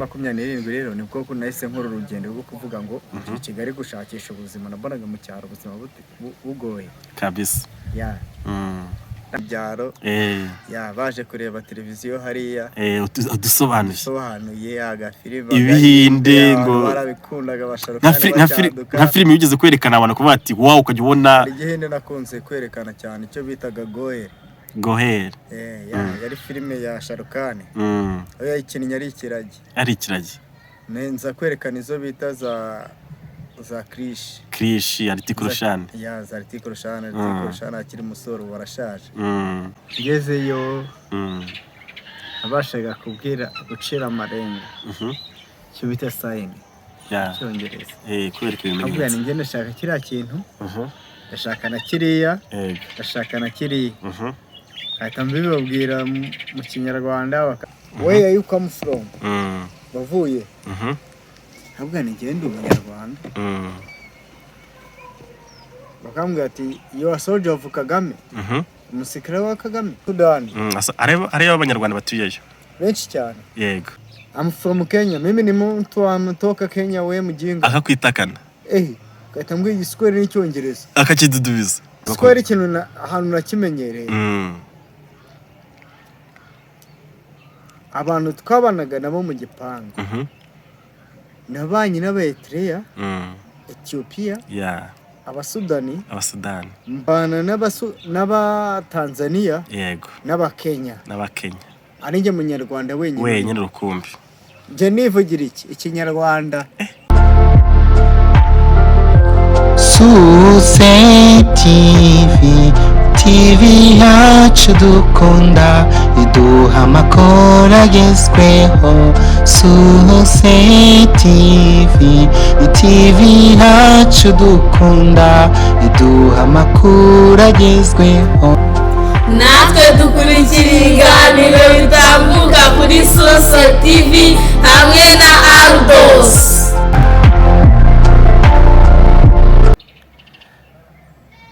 27 rero nibwo nahise nkora urugendo rwo kuvuga ngo Kigali gushakisha ubuzima nabonaga mu cyaro ubuzima bugoye kabisa ya byaro baje kureba televiziyo hariya udusobanuye agafilime ibihinde ngo barabikundaga basharukana nka filime yigeze kwerekana abantu kuba ati wow ukajya ubona igihinde nakunze kwerekana cyane icyo bitaga Goher yari filime ya Sharukane oya ikinnye ari ikiragi nenza kwerekana izo bita za Krish Article Roshan za Article Roshan akiri musoro warashaje ngezeyo abashaga kubwira gucira amarenga cyo bita sign cyongereza kwereka ibintu abwana ngene shaka kiriya kintu ndashaka na kiriya ndashaka na kiriya ahita mbibabwira mu Kinyarwanda where are you come from bavuye abwana ngende umunyarwanda bakambwira ati you are soldier of Kagame umusikira wa Kagame Sudan areba abanyarwanda batuyeyo benshi cyane yego I'm from Kenya mimi ni mtu ametoka Kenya we mjinga akakwitakana kahita mbwira igiswahili n'icyongereza akakidudubiza igiswahili kintu ahantu nakimenyereye abantu twabanaga nabo mu gipangu nabanye n'Abaeritrea Ethiopia Abasudani mbana n'Abatanzania yego n'Abakenya ari nge munyarwanda wenyine rukumbi nje nivugira ikinyarwanda Suse TV yacu dukunda iduha amakuru agezweho Suse TV yacu dukunda iduha amakuru agezweho natwe dukurikira ibiganiro bitambuka kuri Suse TV hamwe na Ardos.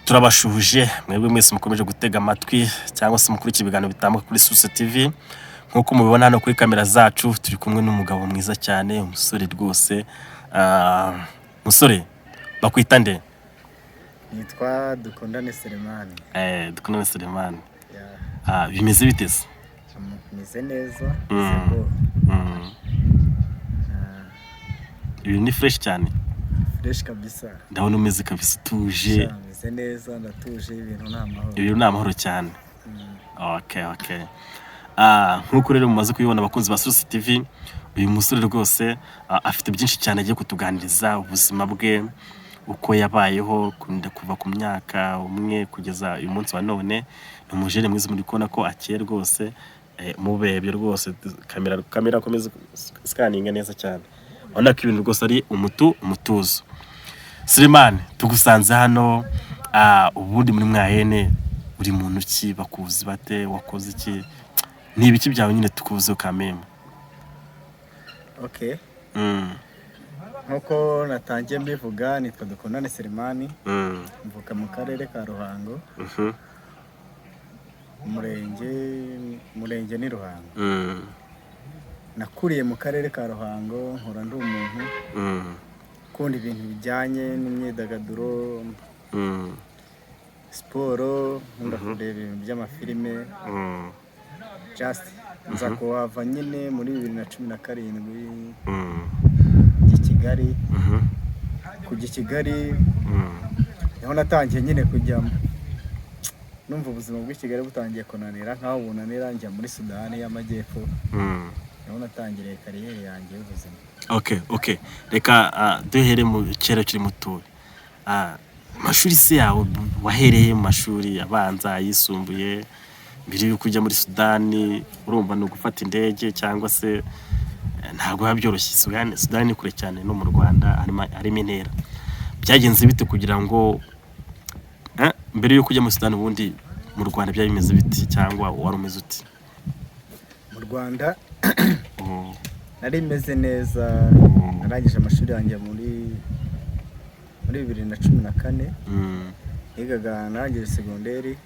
Turabashuhuje mwebwe mwese mukomeje gutega amatwi cyangwa se mukurikira ibiganiro bitambuka kuri Suse TV nkuko mubibona hano kuri kamera zacu turi kumwe n'umugabo mwiza cyane umusore rwose musore bakwita nde nitwa Dukundane Selemani Dukundane Selemani bimeze bitese bimeze neza ibi ni fresh cyane fresh kabisa ndabona umeze kabisa tuje bimeze neza ndatuje ibintu ni amahoro cyane okay nkuko rero mumaze kubibona abakunzi ba Suse TV uyu musore rwose afite byinshi cyane agiye kutuganiriza ubuzima bwe uko yabayeho kuva ku myaka umwe kugeza uyu munsi wa none umujere mwiza muri kubona ko akeye rwose mubebye rwose kamera komeza scanning neza cyane ubona ko ibintu rwose ari umutuzo Selemani tugusanze hano ubundi muri mwahene uri muntu ki bakuzi bate wakoze iki ni ibiki byawe nyine tukuze kameme nkuko natangiye mbivuga nitwa Dukundane Selemani mvuka mu karere ka Ruhango umurenge ni Ruhango nakuriye mu karere ka Ruhango nkora ndi umuntu ukunda ibintu bijyanye n'imyidagaduro siporo nkunda kureba ibintu by'amafilime just nza kuhava nyine muri 2017 Kigali kujya Kigali niho natangiye nyine kujyamo numva ubuzima bw'Kigali butangiye kunanira nkaho bunanira njya muri Sudani y'Amajyepfo niho natangiriye kariyeri yanjye y'ubuzima okay reka duhere mu kera kiri muto amashuri se yawe wahereye mu mashuri abanza yisumbuye mbere yo kujya muri Sudani urumva no gufata indege cyangwa se ntabwo byoroshye Sudani kure cyane no mu Rwanda harimo intera byagenze bite kugira ngo mbere yo kujya muri Sudani ubundi mu Rwanda byari bimeze biti cyangwa wari umeze uti mu Rwanda nari meze neza narangije amashuri yanjye muri 2014 yigaga narangije segonderi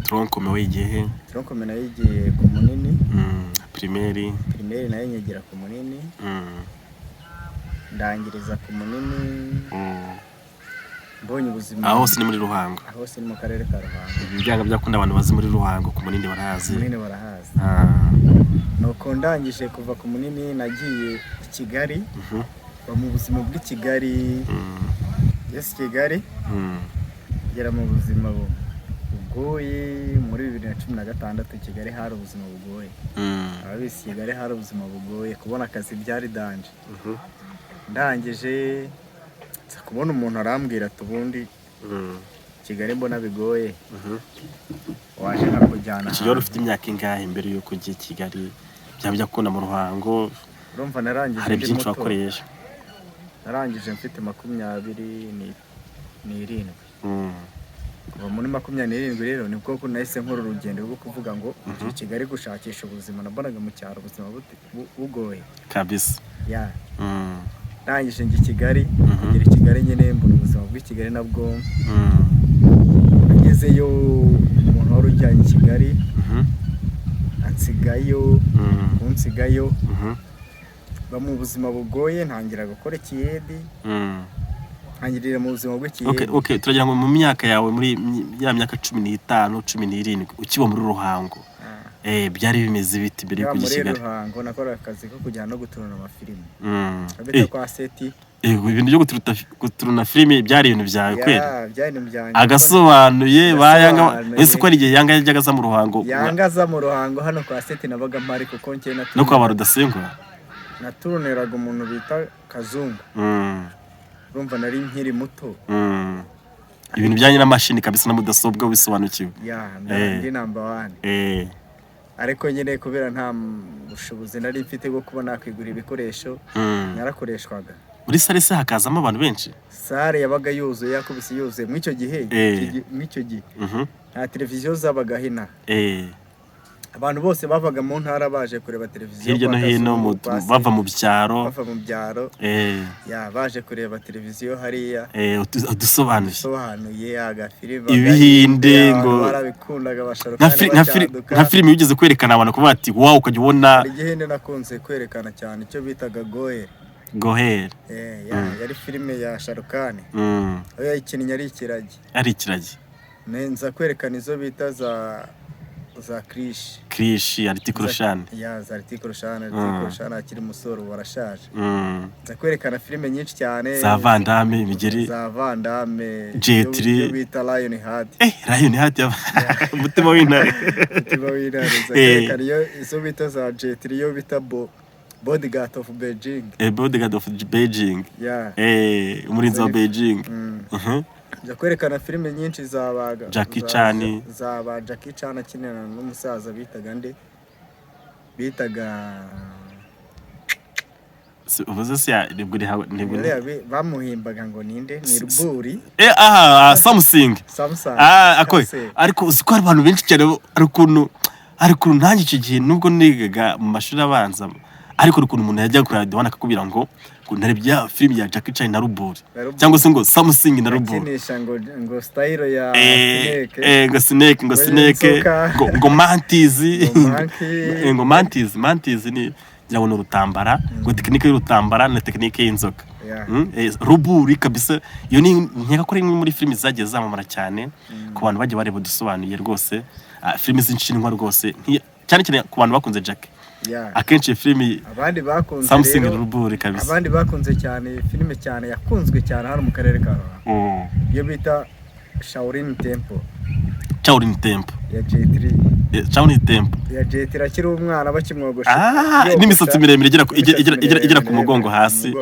tronkome wigiye nayigiye ku Munini primaire nayo nyigira ku Munini ndangiriza ku Munini mbonye ubuzima aho hose ni muri Ruhango aho hose ni mu karere ka Ruhango ibyanga byakunda abantu bazi muri Ruhango ku Munini barahazi nuko ndangije kuva ku Munini nagiye i Kigali mu buzima bw'i Kigali Kigali gera mu buzima bugoye muri 2016 Kigali hari ubuzima bugoye ababisi Kigali hari ubuzima bugoye kubona akazi byari danje ndangije kubona umuntu arambwira tubundi Kigali mbona bigoye waje nakujyana Kigali ufite imyaka ingahe imbere yuko ugiye Kigali byabya kubona mu Ruhango urumva narangije hari byinshi wakoresha narangije mfite 27 kuva muri 27 rero nibwo ko nahise nkora urugendo rwo kuvuga ngo Kigali gushakisha ubuzima nabonaga mu cyaro ubuzima bugoye kabisa ndangije ngi Kigali ngera Kigali nyene mbona ubuzima bw'i Kigali nabwo ngezeyo umuntu wari ujyanye Kigali ansigayo kunsigayo mu buzima bugoye ntangira gukora kiyedi ntangirira mu buzima bw'ikiyedi okay turagira ngo mu myaka yawe muri ya myaka 15 17 ukiba muri Ruhango byari bimeze biti mbere yo kujya Kigali muri Ruhango nakora akazi ko kujyana no guturana amafilimi abita kwa seti ibintu byo guturana filimi byari ibintu byawe kweli byari ibintu byanjye agasobanuye bayanga ese ko ari igihe yanga yajyaga za mu Ruhango hano kwa seti nabaga mpari kuko ngiye no kwa Barudasengwa naturuneraga umuntu bita Kazungu urumva nari nkiri muto ibintu byanye n'amashini kabisa na mudasobwa wisobanukiwe ndi number 1 ariko nyine kubera nta bushobozi nari mfite bwo kuba nakwigura ibikoresho narakoreshwaga muri sale se hakazamo abantu benshi sale yabaga yuzuye yakubise yuzuye mu icyo gihe nta televiziyo zabaga hina abantu bose bavaga mu ntara baje kureba televiziyo hirya no hino bava mu byaro baje kureba televiziyo hariya udusobanuye agafilime ibihinde ngo barabikundaga nka filime yigeze kwerekana abantu kuba ati wow ukajya ubona igihinde nakunze kwerekana cyane icyo bitaga Goher yari filime ya Sharukani oya ikinnyi ari ikiragi nenza kwerekana izo bita za Krish Artikurushan za Artikurushan akiri musoro barashaje za kwerekana filime nyinshi cyane za Vandame imigeri za Vandame Jetri bita Lion Heart umutima w'intare za kwerekana izo bita za Jetri yo bita Bodyguard of Beijing Bodyguard of Beijing umurinzi wa Beijing ja kwerekana filime nyinshi zabaga Jackie Chan akinana n'umusaza bitaga uvuze se nibwo bamuhimbaga ngo ninde ni Ruburi Samsung ariko uziko ari abantu benshi cyane ariko nanjye icyo gihe nubwo nigaga mu mashuri abanza ariko ukuntu umuntu yajya kuri radio akakubwira ngo narebye filime ya Jackie Chan na Ruburi cyangwa se ngo Samsung na Ruburi kinisha ngo style ya Snake ngo Mantis ni jyawo rutambara ngo technique y'urutambara na technique y'inzoka Ruburi kabisa iyo ni nkeka ko muri filime zagiye zamamara cyane ku bantu bagiye bareba dusobanuye rwose filime z'inshinwa rwose cyane cyane ku bantu bakunze Jackie akenshi filime abandi bakunze Samsung Ruburi kabisa abandi bakunze cyane filime cyane yakunzwe cyane hano mu karere ka Ruhango iyo bita Shaolin Temple ya Jetri akiri umwana bakimwogosha n'imisatsi miremire igera ku mugongo hasi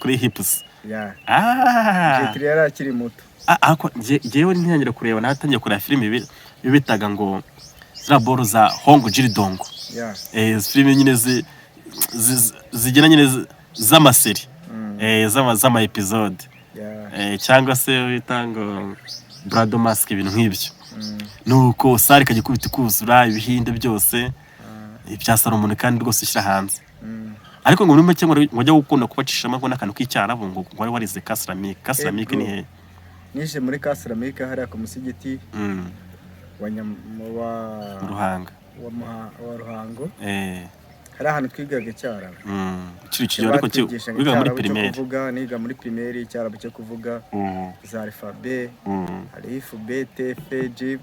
kuri hips Jetri yari akiri muto ako jewe ntiyangira kureba natangiye kureba filime bitaga ngo Raboro za Hong Jiridongo filime nyine zigena nyine z'amaseri z'ama episode cyangwa se bita ngo Brado Mask ibintu nk'ibyo nuko sari kagikubita kuzura ibihinde byose ibya Salomon kandi rwose ushyira hanze ariko ngo numwe cyangwa wajya gukunda kubacishamo ngo nakantu k'icyarabo ngo wari warize Kasramike ni he nije muri Kasramike hari ku musigiti wa Ruhanga wa Ruhango hari ahantu twigaga Icyarabu. Kiri kigiye ariko wiga muri primaire. Niga muri primaire Icyarabu cyo kuvuga za alphabet, hari F, B, T, F, G.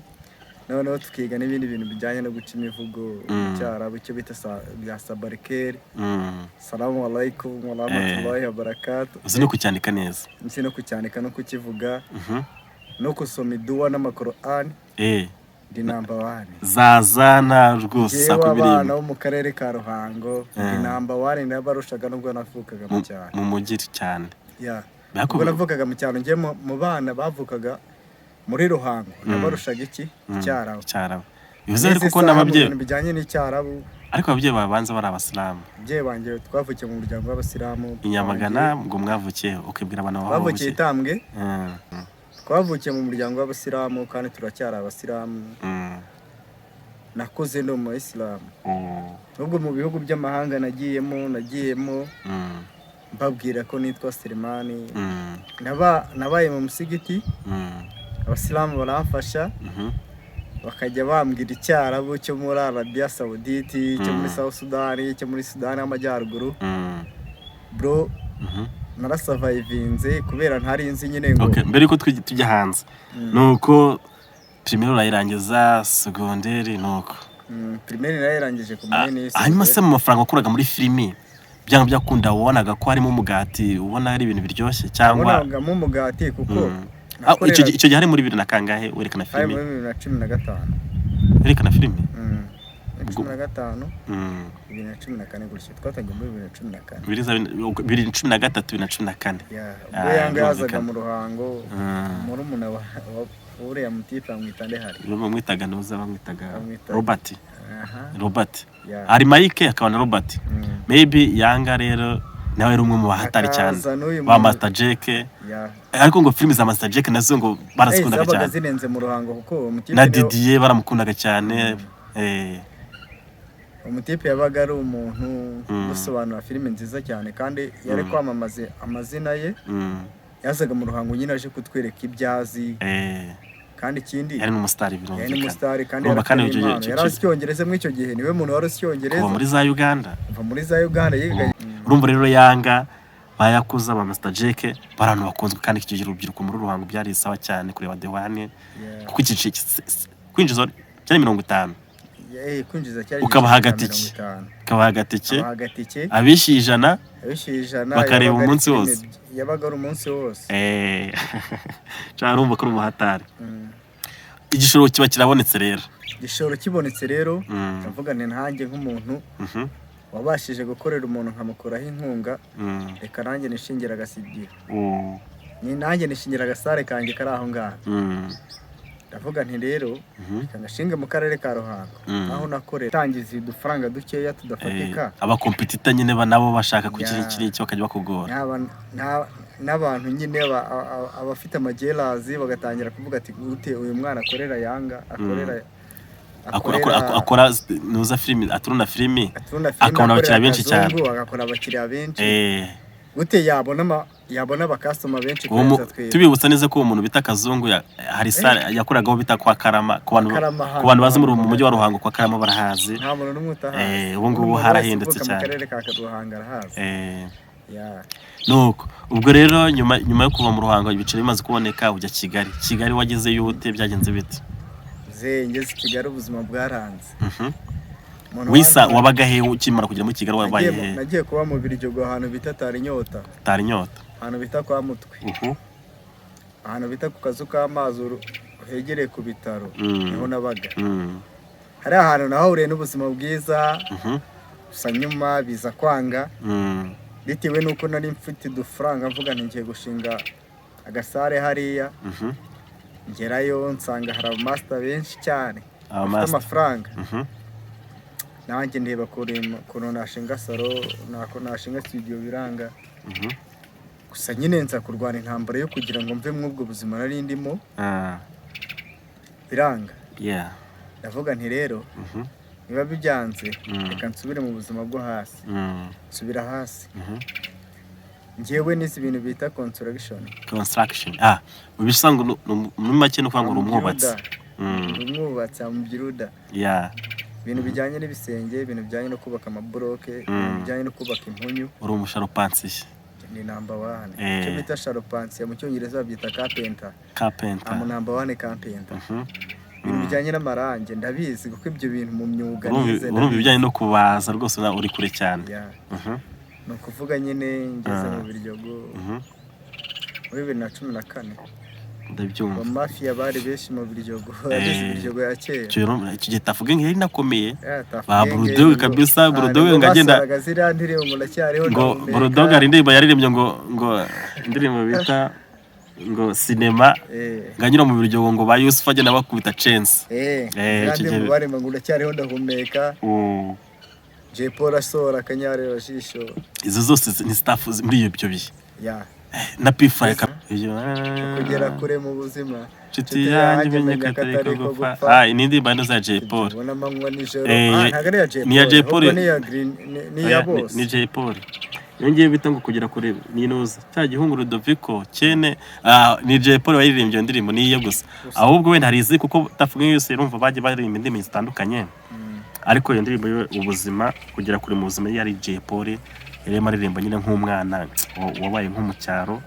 Noneho tukiga n'ibindi bintu bijyanye no guca imivugo Icyarabu cyo bita bya sabarikeri. Salamu alaikum wa rahmatullahi wa barakatuh. Uzi no kucyandika neza. Nzi no kucyandika no kukivuga. No kusoma iduwa n'amakorani. Ndi number 1. Zazana rwose sakubiri. Abana bo mu karere ka Ruhango ndi number 1 nabarushaga nubwo navukaga mu cyaro. Mu mujyi cyane. Ubwo navukaga mu cyaro ngiye mu bana bavukaga muri Ruhango nabarushaga iki Icyarabu. Bivuze ariko ko n'ababyeyi bijyanye n'Icyarabu. Ariko ababyeyi babanza bari abasilamu. Ababyeyi banjye twavukiye mu muryango w'abasilamu. Inyamagana ngo mwavukiye ukibwira abana bawe. Bavukiye Itambwe. Twavukiye mu muryango w'abasilamu kandi turacyari abasilamu. Nakuze no mu Islam. Nubwo mu bihugu by'amahanga nagiyemo mbabwira ko nitwa Selemani. Nabaye mu musigiti. Abasilamu baramfasha. Bakajya bambwira Icyarabu cyo muri Arabia Saudite, cyo muri South Sudan, cyo muri Sudan y'Amajyaruguru. Bro, narasavayivinze kubera ntari nzi nyine ngo. Mbere yuko tujya hanze. Nuko primaire urayirangiza, secondaire nuko. Primaire narayirangije ku munini. Hanyuma se mu mafaranga ukuraga muri filimi byanga byakunda wabonaga ko harimo umugati, ubona hari ibintu biryoshye cyangwa mu mugati kuko icyo gihe hari muri 2000 na kangahe werekana filimi? Muri 2015. Werekana filimi? 2015. 2014 gutyo twatangiye muri 2014. 2013 2014. Ubwo Yanga yazaga mu Ruhango muri umuna uriya mutipe amwitande hari. Bamwitaga nuza bamwitaga Robert. Ari Mike akabana Robert. Maybe Yanga rero nawe ari umwe mu bahatari cyane ba Master Jack. Ariko ngo filimi za Master Jack nazo ngo barazikundaga cyane. Zabaga zirenze mu Ruhango kuko umutipe na Didier baramukundaga cyane. Umutipe yabaga ari umuntu usobanura filimi nziza cyane kandi yari kwamamaza amazina ye. Yazaga mu Ruhango nyine aje kutwereka ibyazi. Kandi ikindi yari n'umustar birumvikana. Yari n'umustar kandi yari asyongereza mu icyo gihe niwe muntu wari asyongereza. Kuva muri za Uganda. Kuva muri za Uganda yiga. Urumva rero Yanga bayakuza ba Master Jack barantu bakunzwe kandi iki urubyiruko muri Ruhango byari sawa cyane kureba The One kuko igice kwinjiza cyane 50. Kwinjiza cyari ukaba hagatike abishijana bakareba umunsi wose. Yabaga ari umunsi wose. Cyarumva ko umuhatari. Igishoro kiba kirabonetse rero. Igishoro kibonetse rero ndavuga ntanjye nk'umuntu wabashije gukorera umuntu nkamukuraho inkunga reka nanjye nishingira agasigira. Ni nanjye nishingira agasare kanjye kari aho ngaho. Ndavuga nti rero kangashinga mu karere ka Ruhango aho nakorera tangiza udufaranga dukeya tudafatika. Abakompetita nyine nabo bashaka kugira ikiriki bakajya bakugora. N'abantu nyine abafite amagerazi bagatangira kuvuga ati gute uyu mwana akorera Yanga akora nuza filimi aturuna filimi akabona abakiriya benshi cyane. Agakora abakiriya benshi. Gute yabona abakastoma benshi kurenza twe. Tubibutsa neza ko umuntu bita Kazungu hari sale yakoragaho bita kwa Karama ku bantu bazi mu mujyi wa Ruhango kwa Karama barahazi. Nta muntu n'umwe utahazi. Ubu ngubu harahindutse cyane. Mu karere ka Ruhango arahazi. Nuko ubwo rero nyuma yo kuva mu Ruhango ibiciro bimaze kuboneka ujya Kigali wageze yute byagenze bite? Ngeze Kigali ubuzima bwaranze. Wisa wabaga he ukimara kugera muri Kigali wabaye he? Nagiye kuba mu Biryogo ahantu bita Tarinyota. Ahantu bita kwa Mutwe. Ahantu bita ku kazu k'amazi hegereye ku bitaro niho nabaga. Hari ahantu nahuriye n'ubuzima bwiza. Gusa nyuma biza kwanga. Bitewe nuko nari mfite udufaranga mvuga nti ngiye gushinga agasare hariya. Ngerayo nsanga hari abamaster benshi cyane bafite amafaranga. Nanjye ndeba kuno nashinga salo nako nashinga studio biranga. Gusa nyine nza kurwana intambara yo kugira ngo mve mwubwo buzima nari ndimo. Biranga. Ndavuga nti rero niba bijyanze reka nsubire mu buzima bwo hasi. Nsubira hasi. Ngewe n'izi bintu bita construction. Ubisanga muri make no kwanga umwubatsi. Umwubatsi amubyiruda. ibintu bijyanye n'ibisenge, ibintu bijyanye no kubaka amabloke, ibintu bijyanye no kubaka impunyu. uri umusharupansiye Ni number 1. Icyo bita sharupansiye mu cyongereza babyita carpenter. Am number 1 carpenter. Ibintu bijyanye n'amarange ndabizi kuko ibyo bintu mu myuga nize. Urumva ibijyanye no kubaza rwose na uri kure cyane. No kuvuga nyine ngeze mu Biryogo. Muri 2014. Ndabyumva. Mafia bari beshi mu Biryogo. Biryogo ya kera. Icyo gihe tavuga ngo yari nakomeye. Ba Bulldog kabisa, Bulldog ngagenda. Ngo Bulldog ari ndirimbo yaririmbye ngo indirimbo bita ngo cinema nganyura mu Biryogo ngo ba Yusufa agenda bakubita chance. Kandi bari ngo ndacyariho ndahumeka. J Paul asora Kanyarira Jisho. Izo zose ni staff muri ibyo bihe. Na P5 kugera kure mu buzima. Nshuti yanjye menye katari ko gupfa. Inindi bando za J Paul. Ubona manywa nijoro. Ntagare ya J Paul. Ni ya J Paul. Ni ya Green ni ya boss. Ni J Paul. Yongeye bita ngo kugera kure ninuza. Cya gihungu Ludovico cyene ni J Paul waririmbye ndirimbo ni iye gusa. Ahubwo we ntarizi kuko tavuga yose urumva baje baririmba indimi zitandukanye. Ariko iyo ndirimbo ubuzima kugera kure mu buzima yari J Paul. Yari maririmba nyine nk'umwana wabaye nko mu cyaro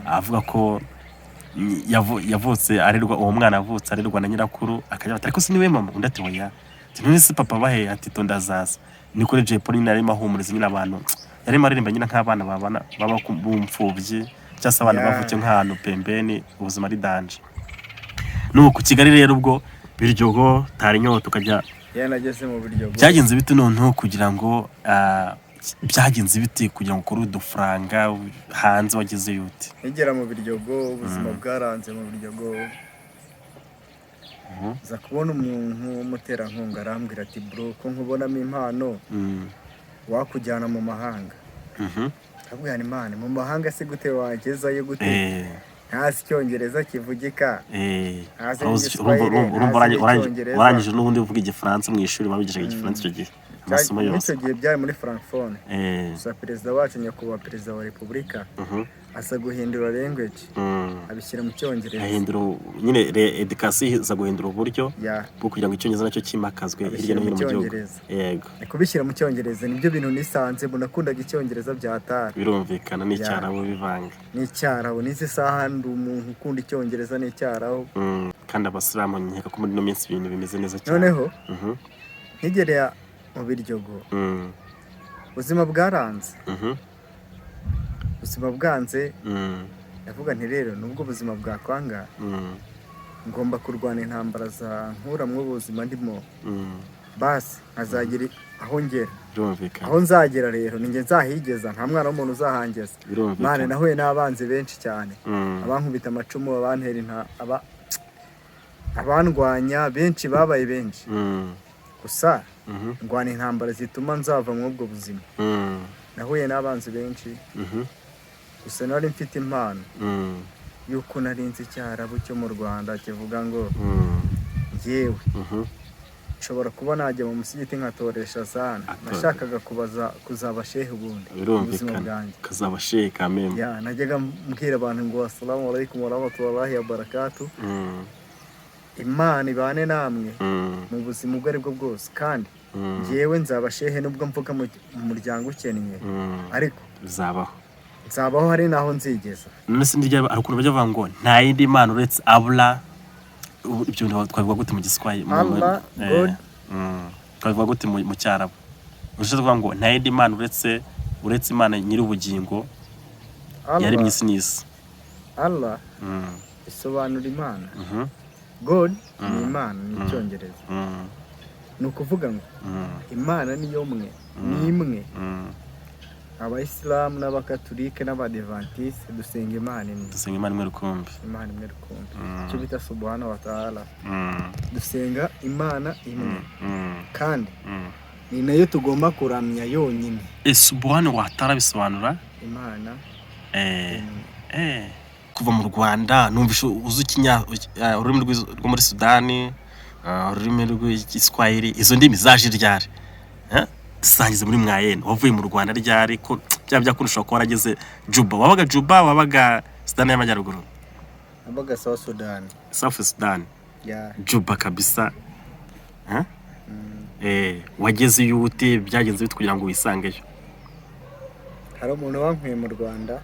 avuga ko yavutse arirwa uwo mwana avutse arirwa na nyirakuru akajya ariko si niwe mama undi ati oya none se papa bahe ati to ndazaza niko J Paul nyine ari mahumuriza nyine abantu yari maririmba nyine nk'abana babana baba bumfubye cyase abana bavuke nk'ahantu pembeni ubuzima ari danje nuko Kigali rero ubwo Biryogo tari nyoto tukajya yanageze mu Biryogo byagenze bite none kugira ngo byagenze biti kugira ngo kuri udufaranga hanze wageze yute igera mu Biryogo ubuzima bwaranze mu Biryogo za kubona umuntu w'umuterankunga arambwira ati bro ko nkubonamo impano wakujyana mu mahanga abwira ni Imana mu mahanga se gute wagezayo gute ntazi Icyongereza kivugika warangije n'ubundi uvuga Igifaransa mu ishuri babigishaga Igifaransa icyo gihe amasomo yose gihe byari muri Francophonie gusa perezida wacu nyakubahwa perezida wa Repubulika asa guhindura language abishyira mu Cyongereza ahindura nyine education iza guhindura uburyo bwo kugira ngo Icyongereza nacyo kimakazwe hirya no hino mu gihugu yego kubishyira mu Cyongereza nibyo bintu nisanze bunakundaga Icyongereza byatara birumvikana n'icyarabo bivanga n'icyarabo n'izi saha ndi umuntu ukunda Icyongereza n'icyarabo kandi abasilamu nkeka ko muri no minsi ibintu bimeze neza cyane noneho ntigereye mu Biryogo ubuzima bwaranze ubuzima bwanze ndavuga nti rero nubwo ubuzima bwakwanga ngomba kurwana intambara za nkura mu buzima ndimo basi azagira aho ngera aho nzagera rero ninjye nzahigeza nta mwana w'umuntu uzahangeza Mane nahuye n'abanzi benshi cyane abankubita amacumu abantera abandwanya benshi babaye benshi gusa ngwana intambara zituma nzava mu ubwo buzima nahuye n'abanzi benshi gusa nari mfite impano yuko narinzi icyarabu cyo mu Rwanda kivuga ngo yewe nshobora kuba najya mu musigiti nkatoresha sana nashakaga kuzaba shehe ubundi ubuzima bwanjye kazaba shehe kameme najyaga mbwira abantu ngo assalamu alaikum wa rahmatullahi wa barakatuh Imana ibane namwe mu buzima ubwo aribwo bwose kandi yewe nzaba shehe nubwo mvuga mu muryango ukennye ariko nzabaho hari naho nzigeza none se ndijya arukuru bajya bavuga ngo nta yindi Imana uretse Allah ibyo twavuga gute mu Giswahili Allah God twavuga gute mu Cyarabu urashaka kuvuga ngo nta yindi Imana uretse Imana nyiri ubugingo yari mwisi nisi Allah isobanura Imana God ni Imana ni Icyongereza ni ukuvuga ngo Imana ni yomwe ni imwe Abayisilamu n'Abakatolike n'Abadventiste dusenga Imana imwe rukumbi icyo bita Subhanahu wa Ta'ala dusenga Imana imwe kandi ni nayo tugomba kuramya yonyine Subhanahu wa Ta'ala bisobanura Imana kuva mu Rwanda numvisha uzi ururimi rwo muri Sudani ururimi rw'Igiswahili izo ndimi zaje ryari dusangize muri mwayene wavuye mu Rwanda ryari ko byakurusha ko warageze Juba wabaga Sudani y'Amajyaruguru wabaga South Sudan Juba kabisa wageze iyo ute byagenze bite kugira ngo wisangeyo? hari umuntu wankuye mu Rwanda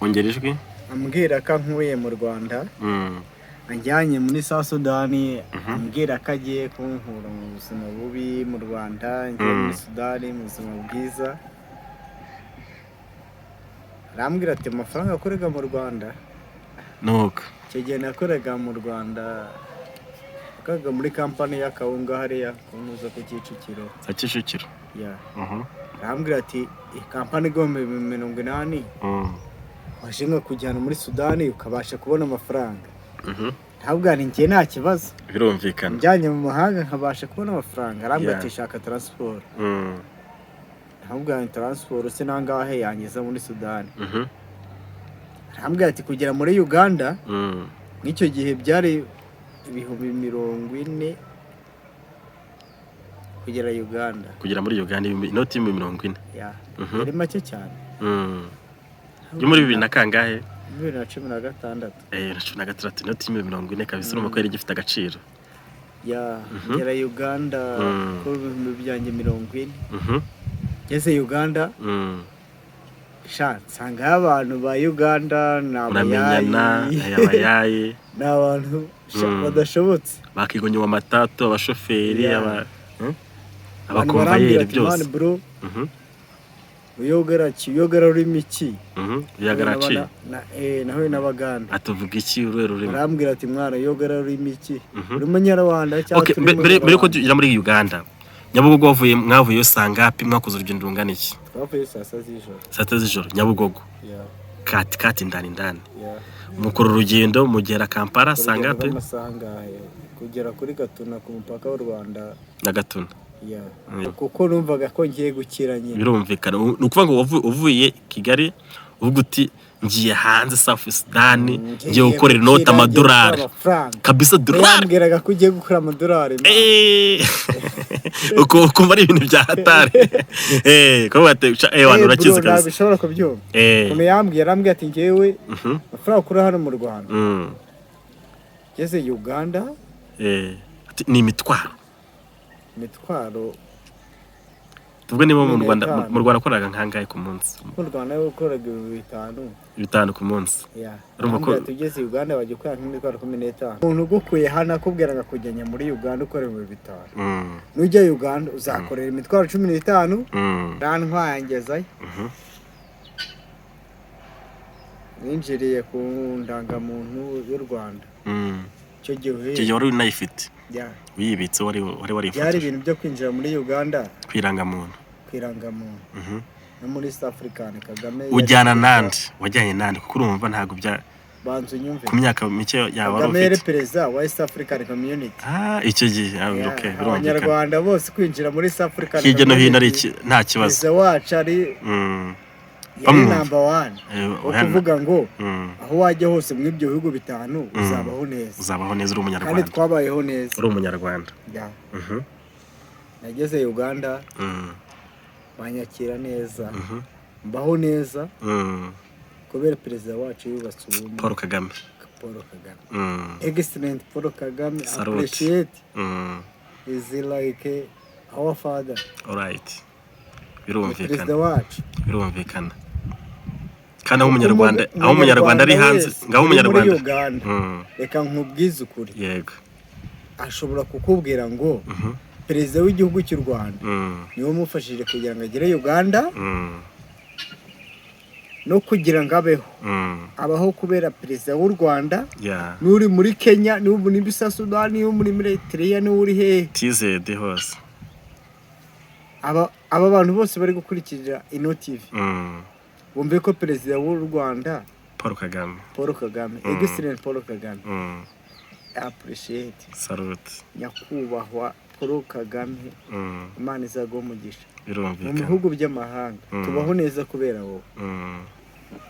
ongera ijwi ambwira ko ankuye mu Rwanda anjyanye muri South Sudani ambwira ko agiye kunkura mu buzima bubi mu Rwanda ngiye muri Sudani mu buzima bwiza arambwira ati amafaranga akorega mu Rwanda nuko icyo gihe nakorega mu Rwanda akaga muri kampani y'akawunga hariya kunuza ku Kicukiro arambwira ati kampani igomba 80 washinga kujyana muri Sudani ukabasha kubona amafaranga ntabwo ari njye nta kibazo birumvikana njyanye mu mahanga nkabasha kubona amafaranga arambwira ati shaka transport ntabwo ari transport se nangahe yangeza muri Sudani arambwira ati kugera muri Uganda n'icyo gihe byari ibihumbi 40 kugera muri Uganda inoti 40 yari make cyane yo muri 2000 na kangahe 2016 2016 inoti 40 kabisa urumva ko yari gifite agaciro ngera Uganda ko ibihumbi byanjye 40 ngeze Uganda nsanga abantu ba Uganda n'abayayi n'abantu badashobotse bakigonye mu matato abashoferi abakomvayeri byose uyogara urimo iki yagaraci naho n'abaganda atuvuga iki ururimi arambwira ati mwana uyogara urimo iki uri munyarwanda cyangwa mbere ko tujya muri Uganda Nyabugogo mwavuye sangapi mwakoze urugendo rungana iki? Twavuye saa 7 z'ijoro. Saa 7 z'ijoro Nyabugogo. Kati ndani. Mukora urugendo mugera Kampala sangapi? Kugera kuri Gatuna ku mupaka w'u Rwanda na Gatuna. Kuko numvaga ko ngiye gukira nyine. Birumvikana. Nukuvuga ngo uvuye Kigali uvuga uti ngiye hanze South Sudan ngiye gukorera inota amadolari kabisa dolari yambwiraga ko ugiye gukora amadolari uko ari ibintu bya hatari ko bate abantu urakize kabisa bishobora kubyumva kuno yambwiye ati ngewe amafaranga kuri hano mu Rwanda ngeze Uganda ni imitwaro Tubwo niba mu Rwanda koraga nkangaye ku munsi. Mu Rwanda ukoraga 5 ku munsi. Urumva ko tugeze Uganda baje kwanga nk'itwara 15. Umuntu gukuye hana kubwiraga kujyanya muri Uganda ukorera 5. Nujya Uganda uzakorera imitwaro 15. Rantwayangezayo. Ninjiriye ku ndangamuntu y'u Rwanda. Cyo gihe wari unayifite. Wibitse wari warifite. Yari ibintu byo kwinjira muri Uganda kwiranga muntu. No muri South African Kagame ujyana nandi wajyanye nandi kuko urumva ntago bya banzu nyumve ku myaka mike yawe wari ufite. Kagame perezida wa East African Community. Icyo gihe okay birumvikana. Abanyarwanda bose kwinjira muri South African Community. Hirya no hino ari nta kibazo. Perezida wacu ari number 1. Ukuvuga ngo aho wajya hose mu ibyo bihugu bitanu uzabaho neza. Uri umunyarwanda. Kandi twabayeho neza. Uri umunyarwanda. Nageze Uganda. Banyakira neza. Mbaho neza. Kubera perezida wacu yubatse ubumwe. Paul Kagame. Excellent Paul Kagame. Appreciate. Is like our father. All right. Birumvikana. Perezida wacu. Birumvikana. Kandi aho umunyarwanda ari hanze ngaho umunyarwanda reka nkubwize ukuri yego ashobora kukubwira ngo perezida w'igihugu cy'u Rwanda niwe mufashije kugira ngo agere Uganda no kugira ngo abaho kubera perezida w'u Rwanda n'uri muri Kenya n'ubu ni bisa Sudan n'uri muri Eritrea n'uri he TZD hose aba bantu bose bari gukurikira Ino TV Wumve ko perezida w'u Rwanda Paul Kagame. Excellent Paul Kagame. Appreciate. Salute. Nyakubahwa Paul Kagame. Imana izaguha umugisha. Birumvikana. Mu bihugu by'amahanga tubaho neza kubera wowe.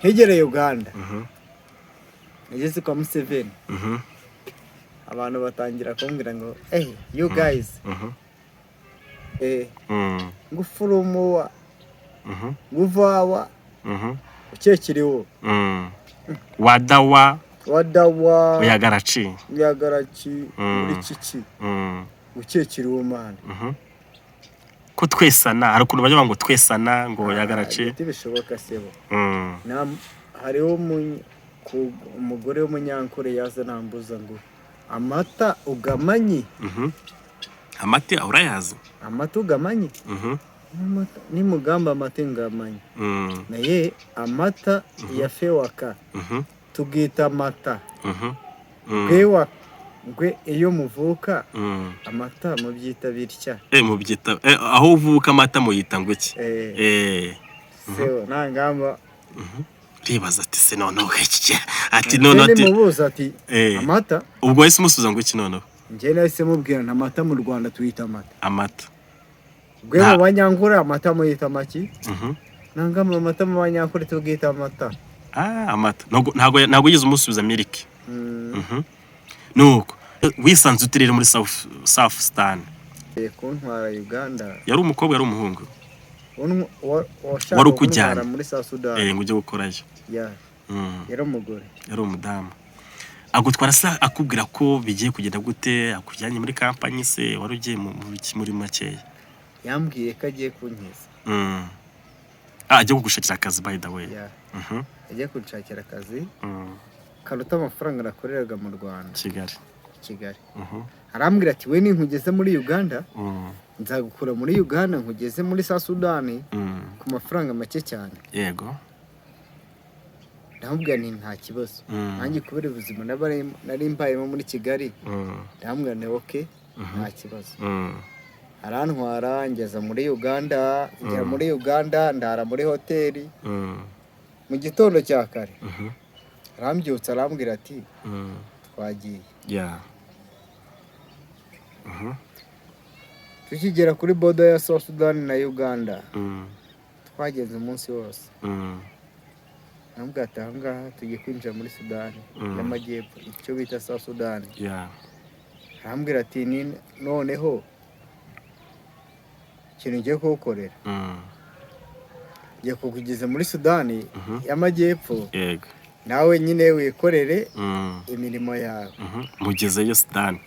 Hegereye Uganda. Nageze kwa Museveni. Abantu batangira kumbwira ngo you guys. Ngufurumo nguvawa ukekiriwo wadawa uyagaraci muri kiki gukekera uwo mana. ko twesana hari ukuntu bajya ngo twesana ngo yagarace bishoboka sebo. Hariho umugore w'umunyankore yaza nambuza ngo amata ugamanyi. Amata urayazi? Amata ugamanyi. Ni mugamba amata ngamanyi. Naye amata ya fewaka tugita amata. Bewa gwe iyo muvuka amata mubyita bitya. Mubyita aho uvuka amata muyita ngo iki? Sebo nangamba ribaza ati se noneho iki ati noneho ati mubuza ati amata ubwo wese musubiza ngo iki noneho? Nje nahise mubwira nta amata mu Rwanda tuyita amata. Gwe mu banyankore amata muyita maki? Nangamba amata mu banyankore tugita amata. Amata ntago yize umusubiza miliki. Nuko wisanze utirire muri South Sudan. Kuntwara Uganda. Yari umukobwa yari umuhungu? Wari ukujyana muri South Sudan. Ngo ujye gukorayo. Yari umugore. Yari umudamu. Agutwara sa akubwira ko bigiye kugenda gute, akujyanye muri kampani se wari ugiye muri makeya? Yambwiye ko agiye kunkiza. Agiye kugushakira akazi by the way. Agiye kunshakira akazi. Karuta amafaranga nakoreraga mu Rwanda. Kigali. Arambwira ati we ninkugeze muri Uganda nzagukura muri Uganda nkugeze muri South Sudan ku mafaranga make cyane. Yego. Ndamubwira ni nta kibazo. Nanjye kubera ubuzima nari mbayemo muri Kigali. Ndamubwira ni okay nta kibazo. Arantwara ngeza muri Uganda, ngera muri Uganda ndara muri hoteli. Mu gitondo cya kare. Arambyutsa arambwira ati twagiye. Tukigera kuri border ya South Sudan na Uganda. Twagenze umunsi wose. Nambwira ati ahangaha tugiye kwinjira muri Sudani y'Amajyepfo icyo bita South Sudan. Arambwira ati noneho ikintu ngiye kugukorera ngiye kukugeza muri Sudani y'Amajyepfo. Nawe nyine wikorere imirimo yawe. Mugezeyo Sudani.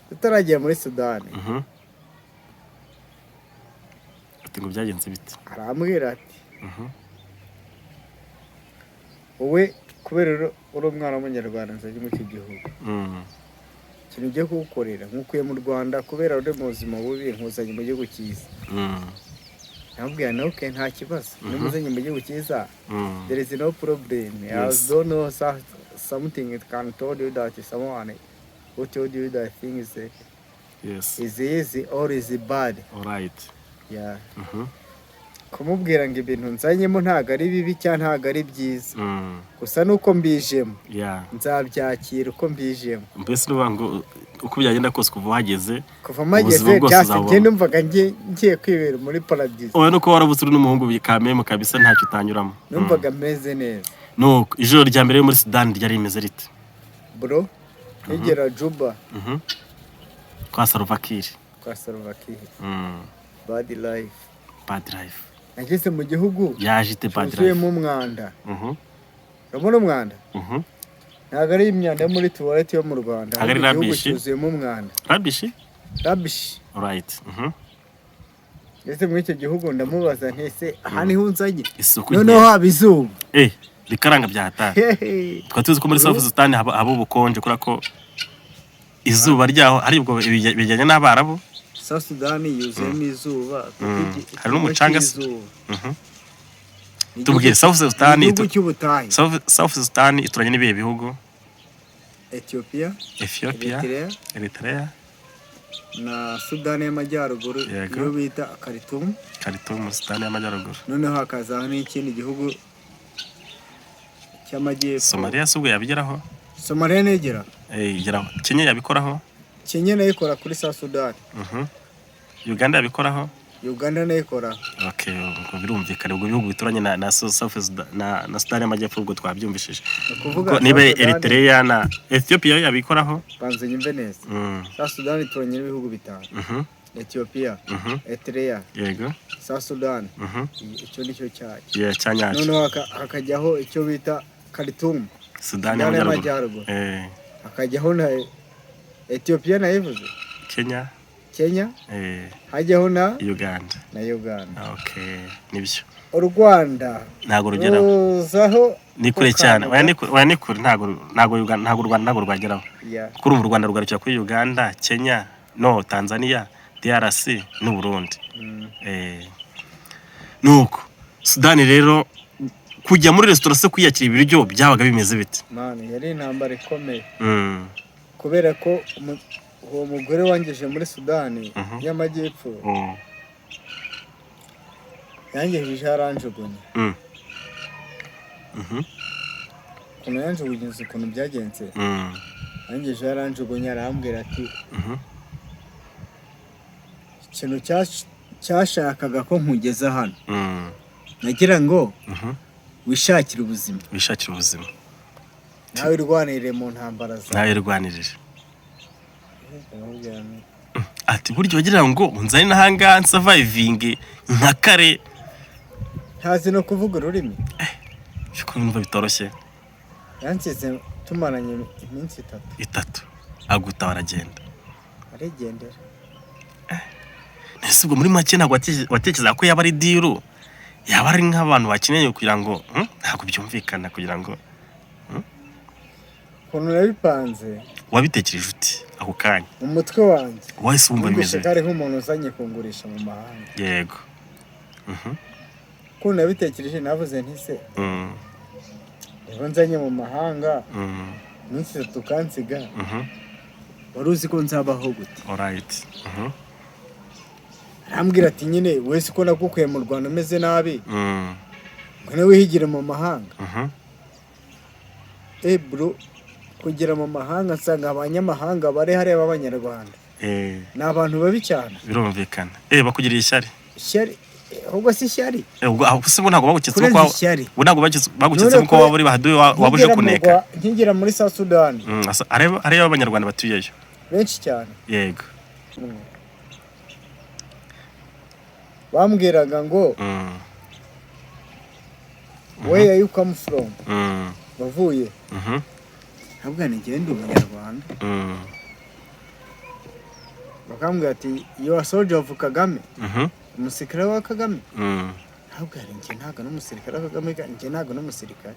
Tutaragiye muri Sudani. Ati ngo byagenze bite? Arambwira ati wowe kubera uri umwana w'umunyarwanda nzaje mu iki gihugu. Ikintu ngiye kugukorera nkukuye mu Rwanda kubera uri mu buzima bubi nkuzanye mu gihugu cyiza. Nambwira na okay nta kibazo. Nimuzanye mu gihugu cyiza. There is no problem. I don't know something it can told you that someone who told you that things is easy or is bad. All right. Kumubwira ngo ibintu nzanyemo ntago ari bibi cyangwa ntago ari byiza. Gusa nuko mbijemo. Nzabyakira uko mbijemo. Mbese nubango uko byagenda kose kuva hageze. Kuva mageze cyase ngende mvaga ngiye kwibera muri paradise. Oya nuko warabusuru n'umuhungu bikamemo kabisa ntacyo utanyuramo. Numvaga meze neza. Nuko ijoro rya mbere muri Sudan ryari rimeze rite? Bro, nigera Juba. Kwa Salva Kiir. Bad life. Nageze mu gihugu yajite bad life. Cyuzuyemo umwanda. Urabona umwanda? Ntago ari imyanda muri toilette yo mu Rwanda. Igihugu cyuzuyemo umwanda. Rubbish. All right. Ese muri icyo gihugu ndamubaza ntese aha niho unzanye. Noneho haba izuba. Bikaranga byahata. Twa tuzi ko muri South Sudan haba ubukonje kura ko izuba ryaho ari ubwo bijyanye n'Abarabu. South Sudan yuzuyemo izuba. Hari n'umucanga se. Tubwire South Sudan ituranye n'ibihe bihugu? Ethiopia, Eritrea na Sudan y'Amajyaruguru iyo bita Khartoum Sudan y'Amajyaruguru. Noneho hakaza n'ikindi gihugu cy'Amajyepfo. Somalia subwo yabigeraho? Somalia negera. Igeraho. Kenya yabikoraho? Kenya nayikora kuri South Sudan. Uganda yabikoraho? Uganda nayikora. Okay, ubwo birumvikana ubwo bihugu bituranye na South na Sudan y'Amajyepfo ubwo twabyumvishije. Niba Eritrea na Ethiopia yabikoraho? Banze nyimbe neza. South Sudan ituranye n'ibihugu bitanu. Ethiopia, Eritrea, South Sudan. Icyo nicyo cyaje. Cyanyacyo. Noneho hakajyaho icyo bita Khartoum. Sudan y'Amajyaruguru. Hakajyaho na Ethiopia nayivuze. Kenya hajyaho na Uganda. Okay, nibyo. U Rwanda ntago rugeraho ruzaho ni kure cyane. Oya ni kure ntago Uganda ntago Rwanda ntago rwageraho. Kuri u Rwanda rugarukira kuri Uganda, Kenya, no Tanzania, DRC n'u Burundi. Nuko Sudani rero kujya muri restaurant se kwiyakira ibiryo byabaga bimeze bite? Yari intambara ikomeye. Kubera ko uwo mugore wangeje muri Sudani y'Amajyepfo yangejeje aranjugunye. Ukuntu yanjugunye ukuntu byagenze. Yangejeje aranjugunye arambwira ati ikintu cyashakaga ko nkugeza hano. Nagira ngo wishakire ubuzima. Nawe urwanirire mu ntambara zawe. Ati buryo wagira ngo unzane nahanga surviving nka kare. Ntazi no kuvuga ururimi. Cyo numva bitoroshye. Yansize tumaranye iminsi 3. Aguta aragenda. Arigendera. Nese ubwo muri make ntago watekereza ko yaba ari diru. Yaba ari nk'abantu bakeneye kugira ngo ntago byumvikana kugira ngo Kono nabipanze. Wabitekereje uti ako kanya? Umutwe wanjye. Wahise wumva bimeze. Kare nk'umuntu uzanye kungurisha mu mahanga. Yego. Kono nabitekereje navuze nti se. Ejo nzanye mu mahanga. Minsi 3 kansiga. Waruzi ko nzabaho gute? Alright. Arambwira ati nyine wese ko nagukuye mu Rwanda meze nabi. Ngone wihigire mu mahanga. Bro kugira mu mahanga nsanga abanyamahanga bari hari ab'Abanyarwanda. Ni abantu babi cyane. Birumvikana. Bakugiriye ishyari. Ahubwo si ishyari. Ahubwo se ntago baguketse ko ntago baguketse ko waburi bahaduye wabuje kuneka. Nkingira muri South Sudan. Ari ab'Abanyarwanda batuyeyo. Benshi cyane. Yego. Bambwiraga ngo where you come from? Bavuye. Ntabwo nigenda Umunyarwanda. Bakambwira ati you are soldier of Kagame. Umusirikare wa Kagame. Ntabwo njye ntago n'umusirikare wa Kagame, njye ntago n'umusirikare.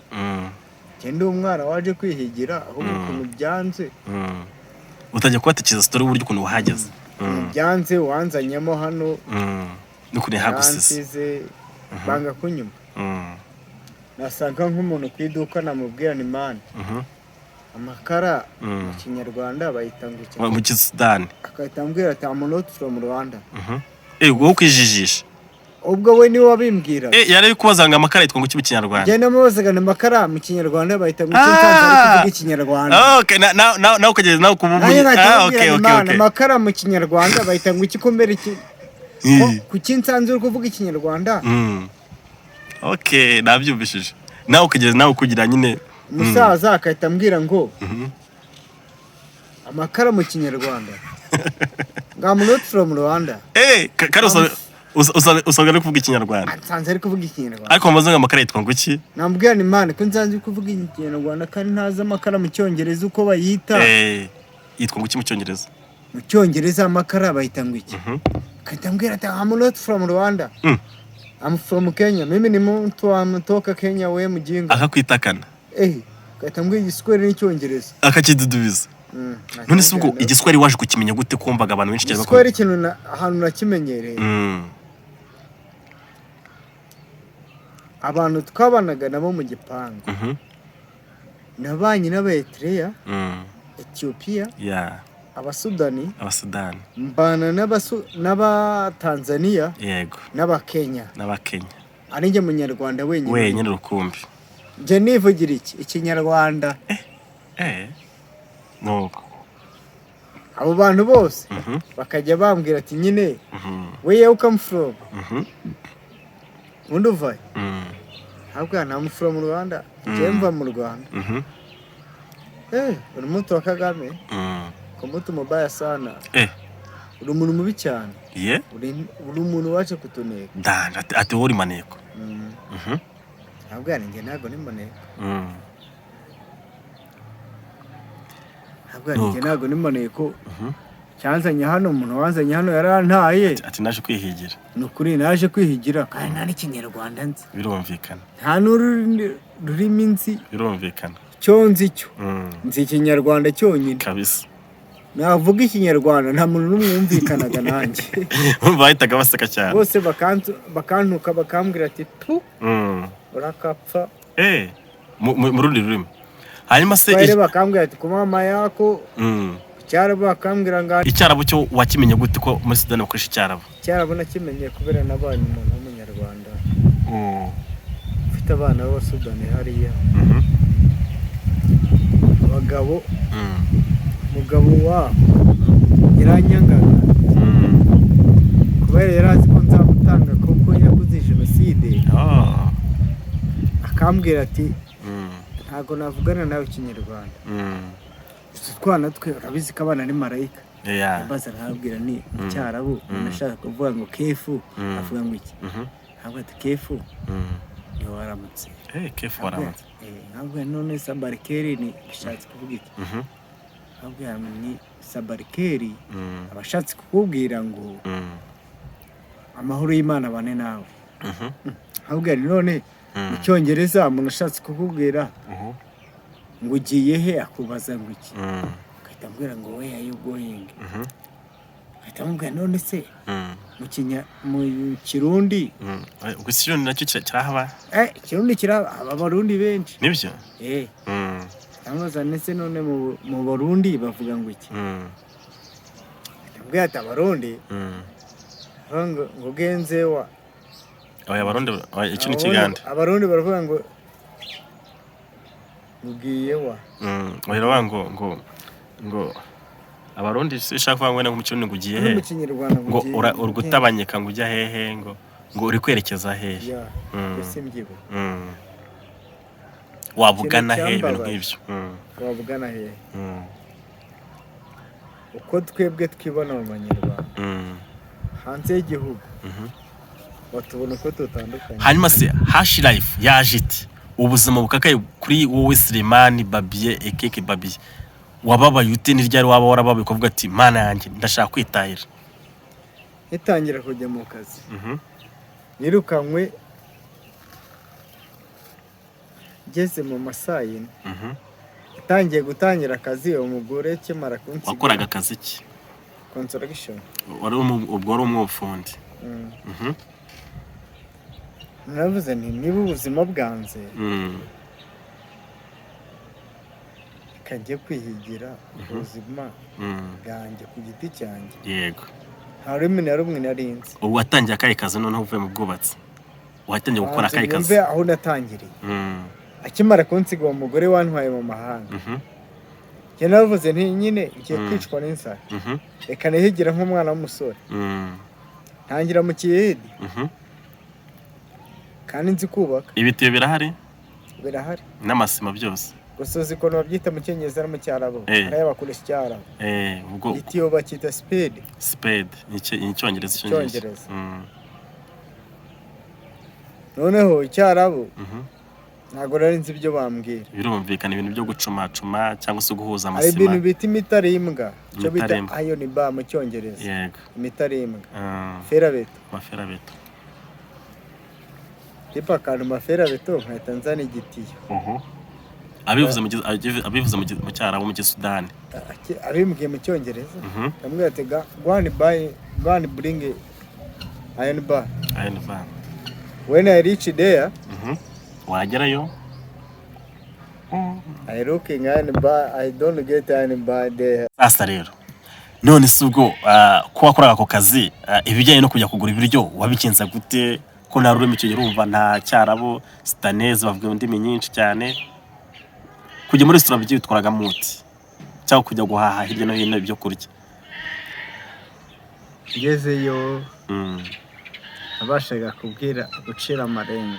Njye umwana waje kwihigira ahubwo ukuntu byanze. Utajya kubatekereza story uburyo ukuntu wahageze. Byanze wanzanyemo hano. Nukuri hagusize. Banga kunyuma. Nasanga nk'umuntu kwiduka namubwira ni man. Amakara mu Kinyarwanda bayita ngo iki? Mu Sudani. Akatambwira ati I'm not from Rwanda. Wowe kwijijisha. Ubwo we ni wabimbwira. Yari kubaza ngo amakara yitwa ngo iki mu Kinyarwanda? Genda mubazaga amakara mu Kinyarwanda bayita ngo iki kuvuga Ikinyarwanda. Okay, na ukageze nawe kubuvuga. Okay. Amakara mu Kinyarwanda bayita ngo iki kombere iki? Ku kinsanzwe kuvuga Ikinyarwanda. Okay, nabyumvishije. Nawe ukageze nawe kugira nyine umusaza akahita ambwira ngo amakara mu Kinyarwanda. I'm not from Rwanda. Kare usanga ari kuvuga Ikinyarwanda. Nsanze ari kuvuga Ikinyarwanda. Ariko mubaza ngo amakara yitwa ngo iki? Nambwira ni man ko nsanze kuvuga Ikinyarwanda kandi ntazi amakara mu Cyongereza uko bayita. Yitwa ngo iki mu Cyongereza? Mu Cyongereza amakara bayita ngo iki? Akahita ambwira ati I'm not from Rwanda. I'm from Kenya. Mimi ni mtu ametoka Kenya we mjinga. Akakwitakana. Katambwiye igiswahili n'Icyongereza. Akakidudubiza. None se ubwo igiswahili waje kukimenya gute kumvaga abantu benshi cyane bakora? Igiswahili kintu ahantu nakimenyereye. Abantu twabanaga nabo mu gipangu. Nabanye n'Abaeritrea, Ethiopia, Abasudani, mbana n'Abatanzania, yego, n'Abakenya. Ari nge Munyarwanda wenyine rukumbi. Nje nivugira iki? Ikinyarwanda. Nuko abo bantu bose bakajya bambwira ati nyine where you come from? Undi uvaye? Ntabwo I'm from Rwanda. Nje mva mu Rwanda. Uri mutu wa Kagame? Ko mutu mubaya sana. Uri umuntu mubi cyane. Uri umuntu waje kutuneka. Ati uri maneko. Ntabwo njye ntago ni maneko. Ntabwo njye ntago ni maneko. cyanzanye hano umuntu wanzanye hano yarantaye ati naje kwihigira. ni ukuri naje kwihigira kandi nta n'ikinyarwanda nzi Birumvikana. nta n'ururimi nzi Birumvikana. cyo nzi cyo nzi ikinyarwanda cyonyine Kabisa. navuga ikinyarwanda nta muntu n'umwe wumvikanaga nanjye bahitaga baseka cyane bose bakantuka bakambwira ati pu urakapfa mu rundi rurimi. Hanyuma se bakambwira ati ku mama yako Icyarabu bakambwira ngo Icyarabu cyo wakimenye gute ko muri Sudani bakoresha Icyarabu? Icyarabu nakimenye kubera nabanye umuntu w'umunyarwanda ufite abana b'Abasudani hariya abagabo umugabo wabo yaranyangaga kubera yarazi ko nzamutanga kuko yakoze jenoside akambwira ati ntabwo navugana nawe ikinyarwanda twana twe urabizi ko abana ni marayika baza ntabwira ni Icyarabu nashaka kuvuga ngo kefu avuga ngo iki ntabwo ati kefu ni waramutse kefu waramutse ntabwo none sabarikeri ni bishatse kuvuga iki ntabwo ni sabarikeri abashatse kukubwira ngo amahoro y'Imana bane nawe ntabwo none mu Cyongereza umuntu ashatse kukubwira ngo ugiye he akubaza ngo iki kahita ambwira ngo where are you going kahita ambwira none se mu Kirundi ubwo Kirundi nacyo kirahaba Kirundi kirahaba Abarundi benshi nibyo cyangwa nese none mu Burundi bavuga ngo iki ambwira ati Abarundi ngo genzewa Abarundi iki ni Kiganda Abarundi baravuga ngo ugiye wa oya wango ngo Abarundi shaka kuvuga ngo mu Kirundi ngo ugiye he ngo urugutabanyeka ngo ujya hehe ngo uri kwerekeza hehe ese mbyibo wavugana he ibintu nk'ibyo wavugana he uko twebwe twibona mu Banyarwanda hanze y'igihugu batubona ko tutandukanye. Hanyuma se Hash Life yaje iti ubuzima bukakaye kuri wowe Selemani Babie Ekeke Babie wababaye ute n'iryari waba warababaye kuvuga ati mana yanjye ndashaka kwitahira? Itangira kujya mu kazi nirukanywe ngeze mu masayine itangiye gutangira akazi umugore kimara kunsiga. Wakoraga akazi ki? Construction. Wari umwufundi. Naravuze nti niba ubuzima bwanze kajye kwihigira ubuzima bwanjye ku giti cyanjye. Yego. Nta rumwe na rumwe narinzi. Ubu watangiye akahe kazi noneho uvuye mu bwubatsi? Watangiye gukora akahe kazi? Mve aho natangiriye. Akimara kunsiga uwo mugore wantwaye mu mahanga. Njye naravuze nti nyine igiye kwicwa n'inzara. Reka nihigira nk'umwana w'umusore. Ntangira mu Kiyedi. Kandi nzi kubaka. Ibitiyo birahari? Birahari. N'amasima byose. Gusoza ikono babyita mu Cyongereza no mu Cyarabu. Araya bakoresha Icyarabu. Ubwo itiyo bakita spade. Spade ni Icyongereza Cyongereza. Noneho Icyarabu ntago nari nzi ibyo bambwira. Birumvikana ibintu byo gucuma cyangwa se guhuza amasima. Ari ibintu bita imitarimbwa. Cyo bita Imitarimba. iron bar mu Cyongereza. Yego. Imitarimbwa. Ferabeto. Maferabeto. Tipa kantu maferabeto nkahita nzana igitiyo. Abivuze mu Cyarabu mu Sudani. Abimbwiye mu Cyongereza. Ndamubwira ati go and bring iron bar. Iron bar. When I reach there, wagerayo? I looking iron bar, I don't get iron bar there. Sasa rero none se ubwo ko wakoraga ako kazi ibijyanye no kujya kugura ibiryo wabikenza gute ko nta rurimi cyo urumva nta Cyarabu Sudanese bavuga indimi nyinshi cyane kujya muri restaurant bigiye bitwaraga muti cyangwa kujya guhaha hirya no hino ibyo kurya? Ngezeyo abashaga kubwira gucira amarenga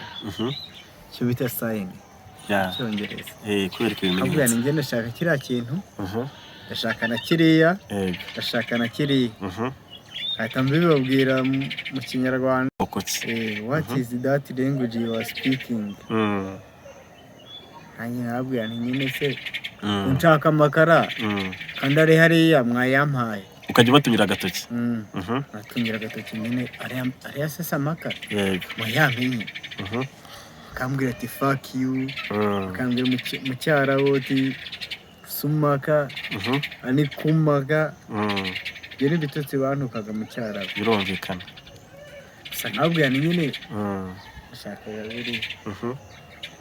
cyo bita sign Cyongereza kwereka ibintu abwira ninjye ndashaka kiriya kintu ndashaka na kiriya ndashaka na kiriya ahita mbibabwira mu Kinyarwanda what is that language you are speaking hanyuma abwira nyine se unshaka amakara kandi ari hariya mwayampaye ukajya ubatumira agatoki atumira agatoki nyine ariya sesa maka yego muyamenye akambwira ati fuck you akambwira mu cyarawo ati sumaka ani kumaka ibyo ni ibitutsi bantukaga mu cyarawo birumvikana gusa nkabwira ni nyine ashaka yabiri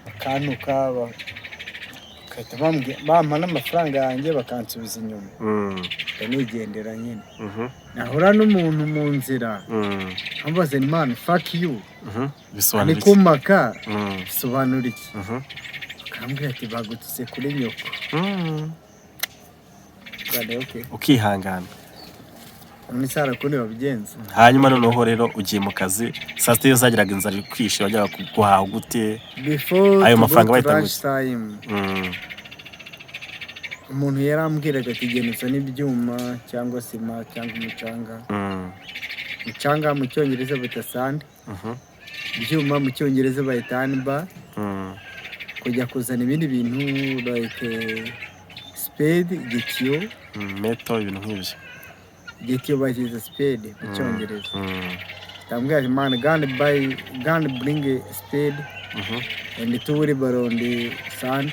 bakantuka bakahita bampa n'amafaranga yanjye bakansubiza inyuma nigendera nyine nahura n'umuntu mu nzira ambaza ni man fuck you bisobanura iki kumaka bisobanura iki akambwira ati bagutse kuri nyoko ukihangana unisara kuri babigenza hanyuma noneho rero ugiye mu kazi saa sita iyo zagiraga inzara kwishe wajyaga guhaha gute ayo mafaranga bahita gute umuntu yarambwiraga ati genuza n'ibyuma cyangwa sima cyangwa umucanga mu cyongereza bita sand ibyuma mu cyongereza bayita handbar kujya kuzana ibindi bintu like spade igitiyo meto ibintu nk'ibyo igitiyo bakiza spade mu cyongereza ndambwira ati man gonna bring a spade and 2 wheelbarrow on the sand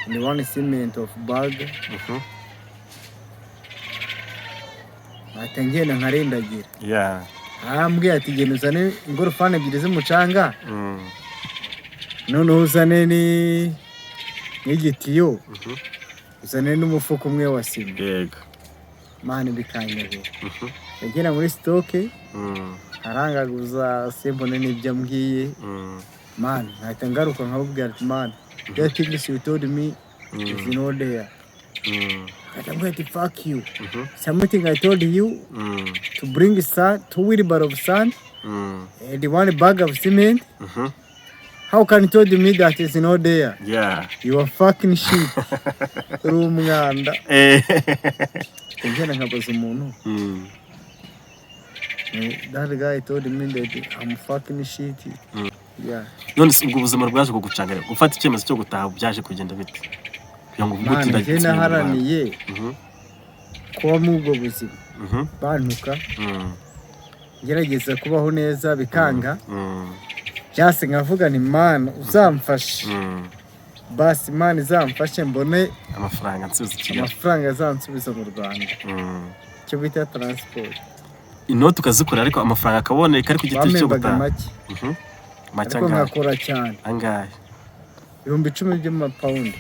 and 1 cement of bag atangena nkarendagira arambwira ati genda uzane ingorofani ebyiri z'umucanga noneho uzane n'igitiyo uzane n'umufuka umwe wa sima yego mani bikanyobera yagera muri stoke arangaguza simbone n'ibyo ambwiye mani nkahita ngaruka nkabubwira ati mani that thing you told me is not there I'm going to fuck you. Something I told you to bring sand, 2 wheelbarrow of sand and 1 bag of cement. How can you tell me that it's not there? Yeah. You are fucking shit. Rumwanda. Ngena nkabaza umuntu. That guy told me that I'm fucking shit. Yeah. None ubwo buzima bwaje kugucangara. Ufata icyemezo cyo gutaha byaje kugenda bite? Mani naharaniye kuba mu ubwo buzima bantuka ngerageza kubaho neza bikanga byase nkavuga ni mana uzamfashe basi mana izamfashe mbone amafaranga nsubiza Kigali amafaranga azansubiza mu Rwanda cyo bita transport inoti ukazikora ariko amafaranga akaboneka ariko igiti cyo gutaha make make nkakora cyane angahe 10,000 by'amapawundi